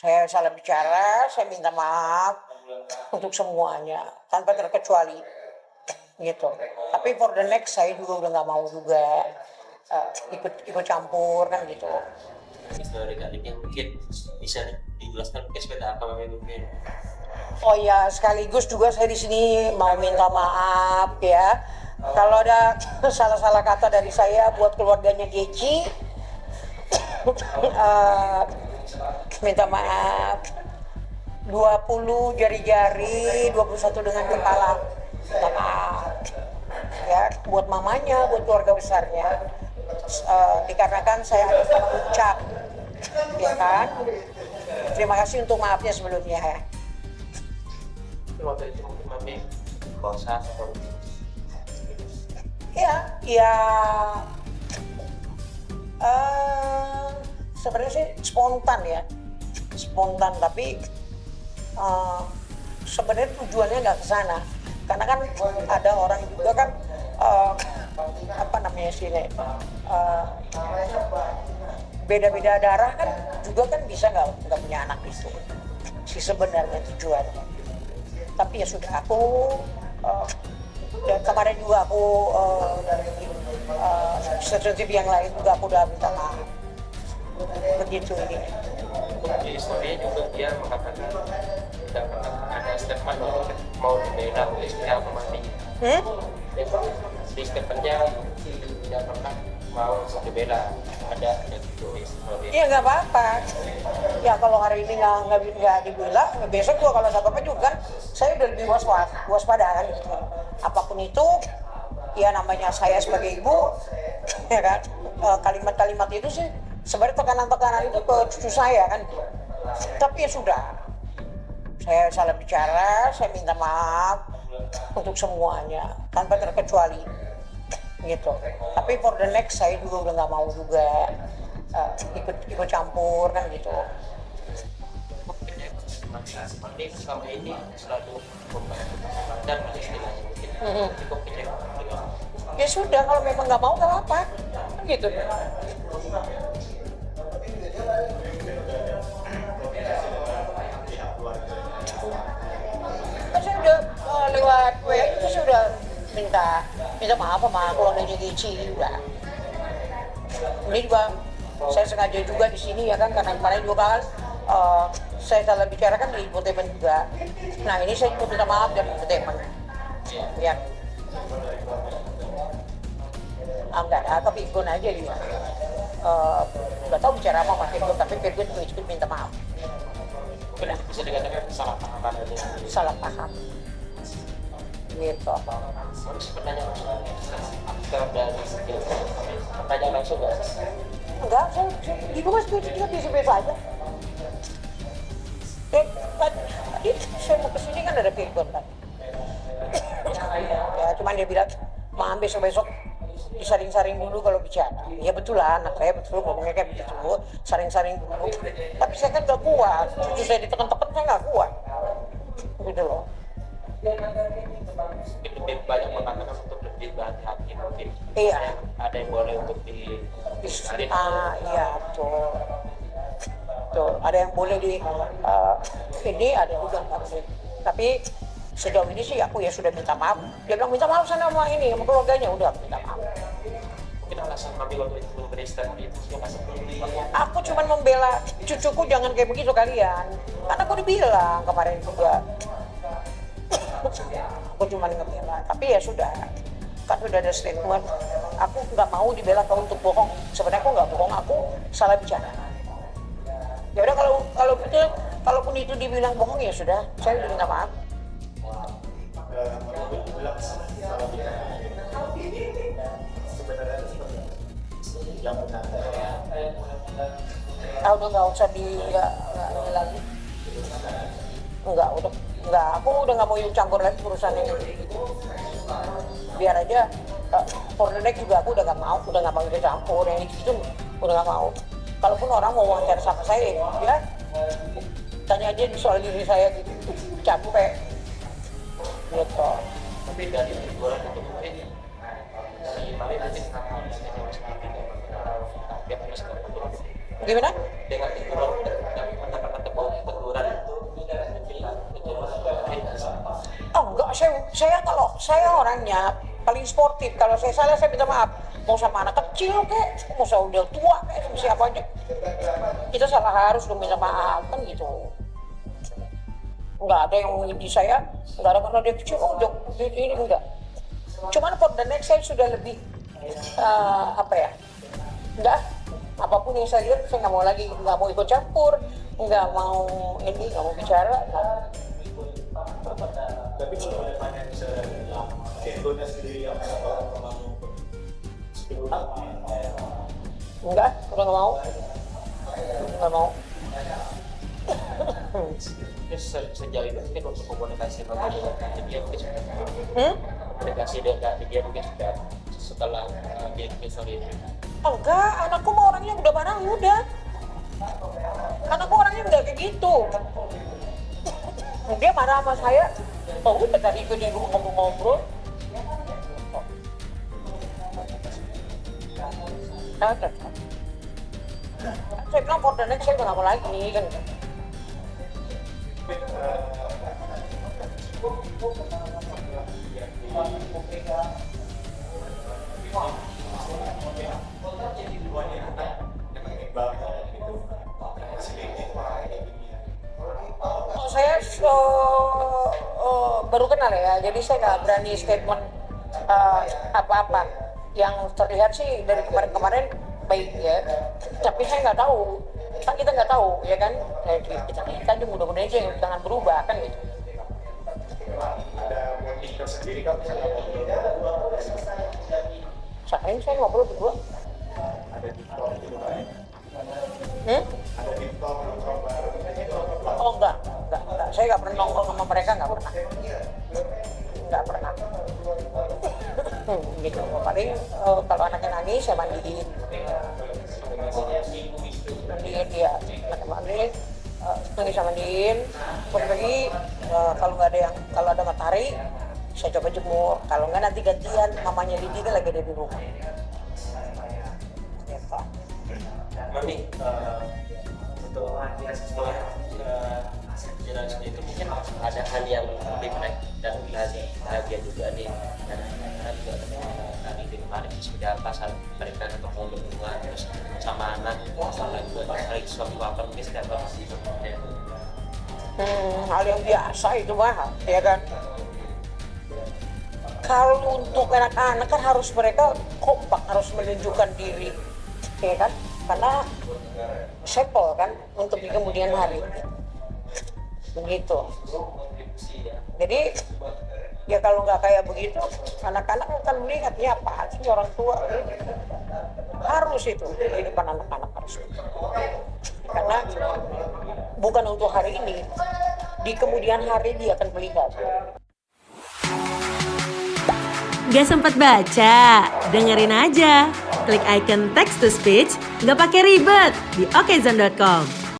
saya salah bicara, saya minta maaf untuk semuanya tanpa terkecuali gitu. Tapi for the next saya juga udah nggak mau juga ikut campur kan gitu. Dari adiknya mungkin bisa dijelaskan mungkin sepeda apa mungkin. Oh ya, sekaligus juga saya di sini mau minta maaf ya. Kalau ada salah-salah kata dari saya buat keluarganya Geci, minta maaf. 20 jari-jari, 21 dengan kepala. Minta maaf. Ya, buat mamanya, buat keluarga besarnya. Dikarenakan saya ada salah ucap. Ya kan? Terima kasih untuk maafnya sebelumnya ya. Waktu itu mungkin mami bosan atau Ya, sebenarnya sih spontan tapi sebenarnya tujuannya nggak ke sana, karena kan ada orang juga kan apa namanya sih beda-beda darah kan juga kan bisa nggak punya anak itu sih sebenarnya tujuannya. Tapi ya sudah, aku dan kemarin juga aku dari sensitif yang lain juga aku udah minta maaf begitu ini. di story juga dia mengatakan tidak pernah ada statement mau dibela oleh istri atau mati. Di statementnya tidak pernah mau dibela, ada gitu. Iya nggak apa-apa. Ya kalau hari ini nggak dibela, besok gua kalau apa-apa juga kan saya udah lebih waspada kan gitu. Apapun itu, ya namanya saya sebagai ibu, ya kan kalimat-kalimat itu sih sebenarnya tekanan-tekanan itu ke cucu saya kan. Tapi ya sudah, saya salah bicara, saya minta maaf untuk semuanya tanpa terkecuali gitu. Tapi for the next saya juga udah nggak mau juga ikut campur kan gitu. Seperti selama ini selalu membayar dan istilahnya mungkin cukup kecewa. Ya sudah, kalau memang nggak mau nggak apa-apa gitu. Kan saya udah lewat WA itu saya udah minta maaf sama keluarganya Geci udah. Ini juga saya sengaja juga di sini ya kan, karena kemarin juga kan saya salah bicara kan di infotainment juga. Nah ini saya juga minta maaf dari infotainment. Ya. Enggak ada, tapi Virgon aja dia. Nggak tahu bicara apa sama Virgon, tapi Virgon juga ikut minta maaf. Udah bisa dikatakan salah paham aja. Salah paham. Gitu. Pertanyaan dari pertanyaan langsung nggak? Enggak, saya ibu mas juga biasa aja. Tadi saya mau kesini kan ada Virgon kan. Ya cuman dia bilang, maaf besok disaring-saring dulu kalau bicara. Ya betul lah, anak saya betul ngomongnya kayak begitu, saring-saring dulu. Tapi saya kan gak kuat, cucu saya ditekan-tekan saya gak kuat. Gitu loh. Lebih banyak mengatakan untuk lebih berhati-hati mungkin. Iya. Ada yang boleh untuk iya betul. Tuh, ada yang boleh ini, ada juga nggak boleh. Tapi sejauh ini sih aku ya sudah minta maaf. Dia bilang minta maaf sana sama ini, sama keluarganya, udah minta maaf. Mungkin alasan mami waktu itu memberi statement itu nggak seperti Aku cuma membela cucuku jangan kayak begitu kalian. Karena aku dibilang kemarin juga. Aku cuma ngebela, tapi ya sudah. Kan sudah ada statement. Aku nggak mau dibela kau untuk bohong. Sebenarnya aku nggak bohong, aku salah bicara. Ya udah kalau betul, kalaupun itu dibilang bohong ya sudah, saya udah minta maaf. Udah nggak usah ini lagi. Enggak, aku udah nggak mau campur lagi urusan ini. Biar aja for the next juga aku udah nggak mau ikut campur yang itu udah nggak mau. Kalaupun orang mau wawancara sama saya, ya tanya aja soal diri saya gitu, capek gitu. tapi dari teguran itu mungkin si mami mungkin Gimana? dengan teguran dan kata-kata bohong saya orangnya paling sportif. Kalau saya salah saya minta maaf. Mau sama anak kecil kek, mau sama udah tua kek, sama siapa aja. Kita salah harus dong minta maaf kan gitu. Nggak ada yang di saya, nggak ada karena dia kecil, oh ini enggak. Cuman for the next saya sudah lebih enggak, apapun yang saya lihat saya nggak mau lagi, nggak mau ikut campur, nggak mau nggak mau bicara. Tapi kalau misalnya Egonya sendiri yang enggak, udah nggak mau. Sejauh ini mungkin untuk komunikasi sama dia mungkin sudah komunikasi dengan dia mungkin sudah setelah dia story itu. Enggak, anakku mah orangnya udah marah udah. Anakku orangnya nggak kayak gitu. Dia marah sama saya. Oh udah tadi itu di rumah ngobrol. Saya bilang for the next saya udah nggak mau lagi kan. Saya baru kenal ya, jadi saya nggak berani statement apa-apa. Yang terlihat sih dari kemarin-kemarin baik ya, tapi saya nggak tahu, kan kita nggak tahu ya kan, kita aja mudah-mudahan aja jangan berubah kan gitu. ada bonding tersendiri kan misalnya Sering saya ngobrol berdua. ada TikTok gitu kan ada TikTok nongkrong bareng. Oh enggak, saya nggak pernah nongkrong sama mereka, nggak pernah. Gitu, paling kalau anaknya nangis saya mandiin dia, anaknya mandiin, nangis saya mandiin. Pagi-pagi kalau ada matahari saya coba jemur, kalau nggak nanti gantian mamanya Didi kan lagi ada di rumah. Mami, untuk setelah jalan itu mungkin ada hal yang lebih menarik dan bahagia juga nih, dan juga hari ini kemarin seperti apa saat mereka ketemu berdua terus sama anak masalah juga saling suami bapak mungkin seperti apa sih sebenarnya. Hal yang biasa itu mah ya kan. Kalau untuk anak-anak kan harus mereka kompak, harus menunjukkan diri ya kan, karena sampel kan untuk di kemudian hari begitu. Jadi ya kalau nggak kayak begitu, anak-anak akan melihatnya apa sih orang tua. Harus itu kehidupan anak-anak harus, karena bukan untuk hari ini, di kemudian hari dia akan melihat. Gak sempat baca? Dengerin aja. Klik icon text to speech, gak pakai ribet di okezone.com.